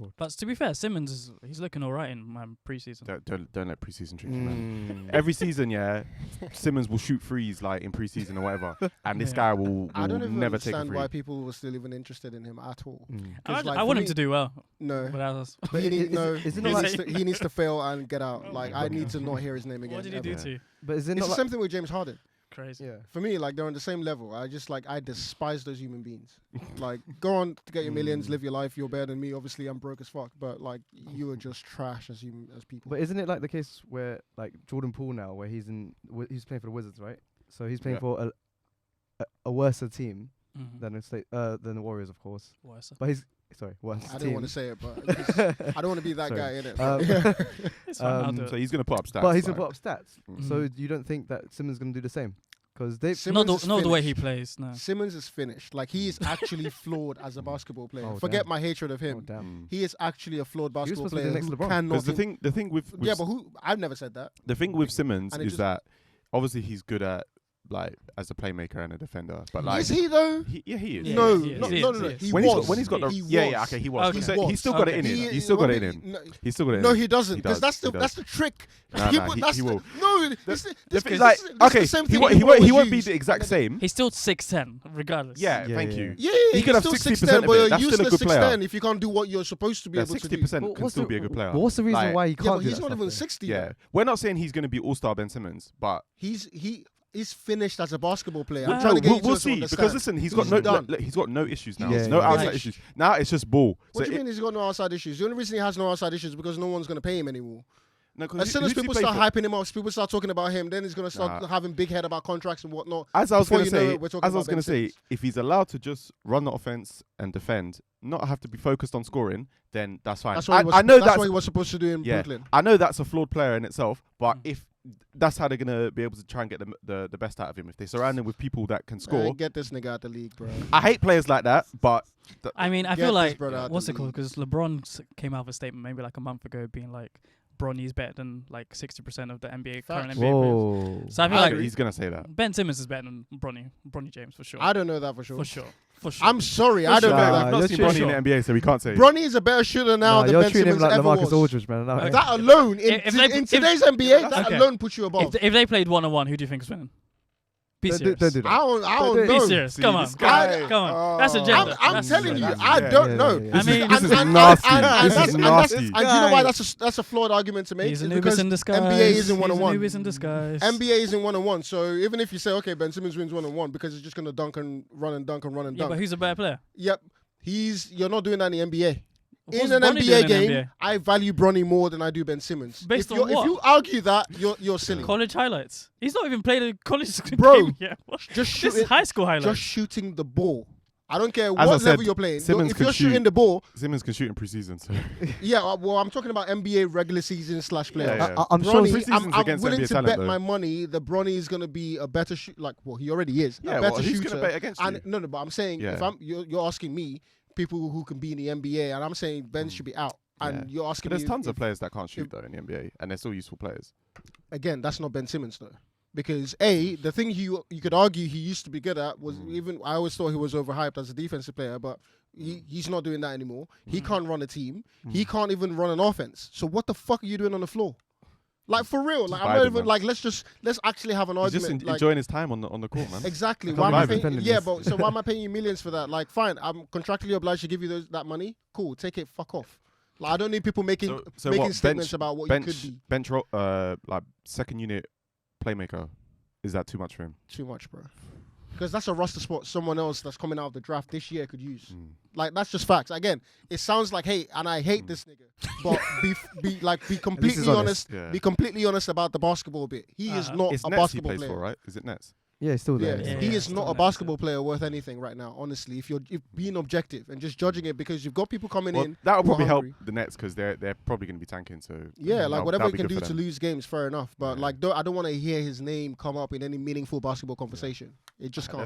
forward. But to be fair, Simmons he's looking alright in preseason. Don't let preseason trick you, man. Every season, Simmons will shoot threes like in preseason or whatever, and this guy will I don't even never take a understand free. why people were still even interested in him at all. I want him to do well. No, but he needs to fail and get out. Like I need to not hear his name again. What did he do to you? But is it It's not the same thing with James Harden. Crazy. Yeah. For me, like they're on the same level. I despise those human beings. Like, go on to get your millions, live your life. You're better than me. Obviously, I'm broke as fuck. But like, you are just trash as people. But isn't it like the case where like Jordan Poole now, where he's playing for the Wizards, right? So he's playing for a worse team than the Warriors, of course. Worse. But he's worse. I don't want to say it, but I don't want to be that guy in it. So he's gonna put up stats. But he's gonna put up stats. So you don't think that Simmons gonna do the same? Because not the way he plays. No. Simmons is finished. Like he is actually flawed as a basketball player. Forget my hatred of him. He is actually a flawed basketball player. Because the thing with but I've never said that. The thing with Simmons is that obviously he's good at like as a playmaker and a defender, but like is he though? He is. No. When he's got the he was. Okay. He's still got it in him. He's still got it in him. He's still got it in him. No, he doesn't. Because that's the trick. He will. No, He won't be the exact same. He's still 6'10", regardless. Yeah, thank you. Yeah, he could have 60% of it. That's still a good player. If you can't do what you're supposed to be able to do. 60% can still be a good player. But what's the reason why he can't do that? He's not even 60. Yeah, we're not saying he's going to be all-star Ben Simmons, but he's finished as a basketball player. I'm trying to get we'll see because listen, he's got no issues now. Yeah, no outside issues. Now it's just ball. What do you mean he's got no outside issues? The only reason he has no outside issues is because no one's going to pay him anymore. No, as soon as people start hyping him up, people start talking about him, then he's going to start having big head about contracts and whatnot. As I was going to say, if he's allowed to just run the offense and defend, not have to be focused on scoring, then that's fine. That's what he was supposed to do in Brooklyn. I know that's a flawed player in itself, but if that's how they're going to be able to try and get the best out of him, if they surround him with people that can score. Get this nigga out the league, bro. I hate players like that, but I mean, I feel like what's it called? Because LeBron came out with a statement maybe like a month ago, being like, Bronny is better than like 60% of the current NBA players. So I feel like he's gonna say that Ben Simmons is better than Bronny James for sure. I don't know that for sure. For sure. I'm sorry, I don't know that. We've not seen Bronny in the NBA, so we can't say. Bronny is a better shooter now than Ben Simmons like ever was. Aldridge, man. That alone, in today's NBA, that alone puts you above. If they played 1-on-1, who do you think is winning? Be serious. Don't do that. I don't know. Be serious. Come on. Come on. That's agenda. I'm telling you, I don't know. I mean, this is nasty. This is nasty. And you know why that's a flawed argument to make? He's Anubis in disguise. NBA isn't 1-on-1. Anubis in disguise. NBA isn't 1-on-1. So even if you say, okay, Ben Simmons wins 1-on-1 because he's just going to dunk and run and dunk and run and dunk. Yeah, but who's a better player? Yep. You're not doing that in the NBA. What's In an Bronny NBA doing in game, NBA? I value Bronny more than I do Ben Simmons. Based on what? If you argue that, you're silly. College highlights. He's not even played a college Bro, game yet. Just This is high school highlights. Just shooting the ball. I don't care As what I said, level you're playing. Simmons If you're can shoot. shooting the ball, Simmons can shoot in preseason. So yeah. Well, I'm talking about NBA regular season / playoffs. Yeah. I'm sure Bronny, I'm against willing NBA to talent, bet though. my money that Bronny is going to be a better shooter. Like, well, he already is. Yeah, a better who's shooter. going to bet against you? No, but I'm saying if you're asking me, people who can be in the NBA, and I'm saying Ben should be out. And you're asking but me. there's tons of players that can't shoot though in the NBA, and they're still useful players. Again, that's not Ben Simmons though. Because the thing you could argue he used to be good at was I always thought he was overhyped as a defensive player, but he's not doing that anymore. He can't run a team. He can't even run an offense. So what the fuck are you doing on the floor? Like for real, like I'm not even like let's actually have an He's argument. just enjoying his time on the court, man. Exactly. Why am I paying, but so why am I paying you millions for that? Like, fine, I'm contractually obliged to give you that money. Cool, take it. Fuck off. Like, I don't need people making statements about what you could be. Bench, like second unit playmaker. Is that too much for him? Too much, bro. Because that's a roster spot someone else that's coming out of the draft this year could use. Like, that's just facts. Again, it sounds like hate, and I hate this nigga. But be completely honest. Yeah. Be completely honest about the basketball bit. He is not a basketball player. For, right? Is it Nets? Yeah, he's still there. Yeah, he is not a basketball player worth anything right now, honestly. If you're being objective and just judging it because you've got people coming in. That will probably help the Nets because they're probably going to be tanking. So yeah, like whatever he can do to lose games, fair enough. But like, I don't want to hear his name come up in any meaningful basketball conversation. It just can't.